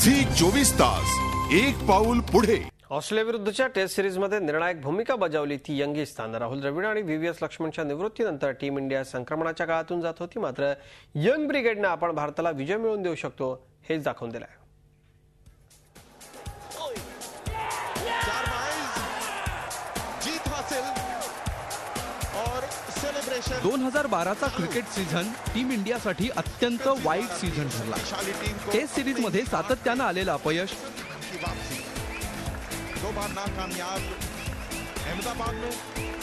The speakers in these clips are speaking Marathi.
झी 24 तास एक पाऊल पुढे। ऑस्ट्रेलिया विरुद्धच्या टेस्ट सिरीजमध्ये निर्णायक भूमिका बजावली ती यंगिस्तान। राहुल द्रविड आणि व्हीव्हीएस लक्ष्मणच्या निवृत्तीनंतर टीम इंडिया संक्रमणाच्या काळातून जात होती, मात्र यंग ब्रिगेडने आपण भारताला विजय मिळवून देऊ शकतो हेच दाखवून दिलंय। 2012चा क्रिकेट सीझन टीम इंडियासाठी अत्यंत वाईट सीझन ठरला। टेस्ट सिरीज मध्ये सातत्याने आलेलं अपयश, दो बार नाकामयाब अहमदाबाद में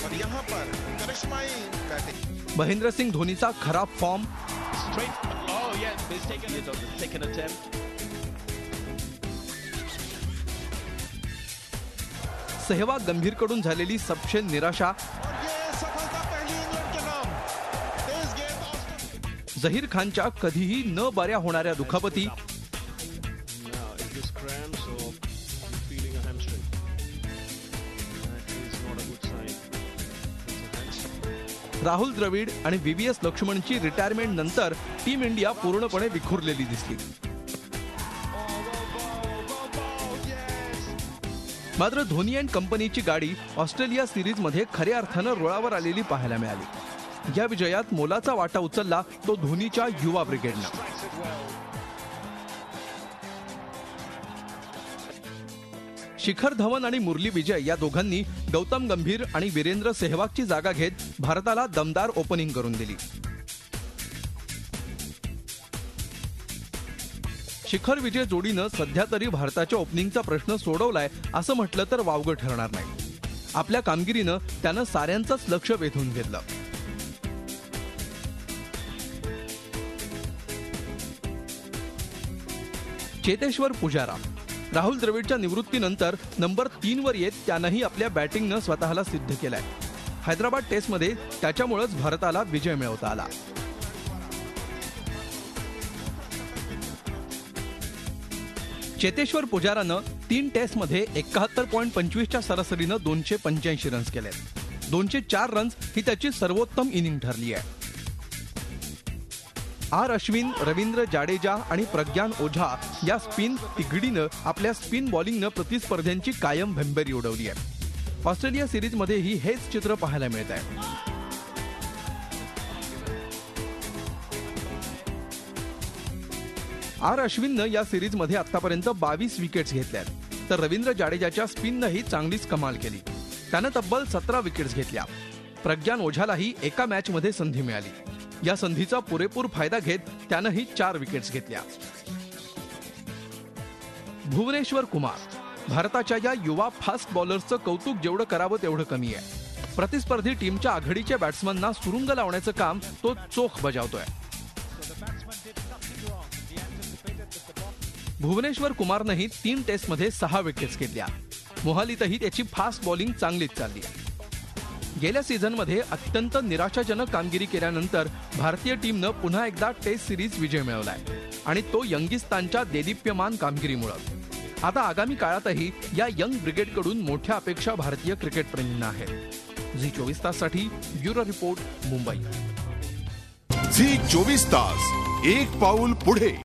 और यहाँ पर करिश्माई बैटिंग। महेंद्रसिंह धोनीचा खराब फॉर्म, सेहवाग गंभीरकडून झालेली सपशेल निराशा, झहीर खानच्या कधीही न बऱ्या होणाऱ्या दुखापती, राहुल द्रविड आणि व्हीव्हीएस लक्ष्मणची रिटायरमेंट नंतर टीम इंडिया पूर्णपणे विखुरलेली दिसली। मात्र धोनी अँड कंपनीची गाडी ऑस्ट्रेलिया सिरीज मध्ये खऱ्या अर्थानं रुळावर आलेली पाहायला मिळाली। या विजयात मोलाचा वाटा उचलला तो धोनीच्या युवा ब्रिगेडनं। शिखर धवन आणि मुरली विजय या दोघांनी गौतम गंभीर आणि वीरेंद्र सेहवागची जागा घेत भारताला दमदार ओपनिंग करून दिली। शिखर विजय जोडीनं सध्या तरी भारताच्या ओपनिंगचा प्रश्न सोडवलाय असं म्हटलं तर वावगं ठरणार नाही। आपल्या कामगिरीनं त्यानं साऱ्यांचंच लक्ष वेधून घेतलं। चेतेश्वर पुजारा राहुल द्रविडच्या निवृत्तीनंतर नंबर 3 वर येत त्यानंही आपल्या बॅटिंगनं स्वतःला सिद्ध केलंय। हैदराबाद टेस्टमध्ये त्याच्यामुळेच भारताला विजय मिळवता आला। चेतेश्वर पुजारानं 3 टेस्टमध्ये 71.25च्या सरासरीनं 285 रन्स केलेत। 204 रन्स ही त्याची सर्वोत्तम इनिंग ठरली आहे। आर अश्विन, रवींद्र जाडेजा आणि प्रज्ञान ओझा या स्पिन तिघडीनं आपल्या स्पिन बॉलिंगनं प्रतिस्पर्ध्यांची कायम भंबेरी उडवली आहे। ऑस्ट्रेलिया सिरीजमध्येही हेच चित्र पाहायला मिळत आहे। आर अश्विननं या सिरीजमध्ये आतापर्यंत 22 विकेट्स घेतल्यात, तर रवींद्र जाडेजाच्या स्पिननंही चांगलीच कमाल केली। त्यानं तब्बल 17 विकेट्स घेतल्या। प्रज्ञान ओझालाही एका मॅचमध्ये संधी मिळाली। या संधीचा पुरेपूर फायदा घेत त्यानंही 4 विकेट्स घेतल्या। भुवनेश्वर कुमार भारताच्या या युवा फास्ट बॉलर्सचं कौतुक जेवढं करावं तेवढं कमी आहे। प्रतिस्पर्धी टीमच्या आघाडीच्या बॅट्समनना सुरुंग लावण्याचं काम तो चोख बजावतोय। भुवनेश्वर कुमारनंही 3 टेस्टमध्ये 6 विकेट्स घेतल्या। मोहालीतही त्याची फास्ट बॉलिंग चांगलीच चालली। गेल्या सीझनमध्ये अत्यंत निराशाजनक कामगिरी केल्यानंतर भारतीय टीमनं पुन्हा एकदा टेस्ट सिरीज विजय मिळवलाय आणि तो यंगिस्तानच्या देदीप्यमान कामगिरीमुळे। आता आगामी काळातही या यंग ब्रिगेडकडून मोठ्या अपेक्षा भारतीय क्रिकेटप्रेमींना आहेत। झी 24 ताससाठी bureau report, Mumbai. Zee 24 Taas एक पाऊल पुढे।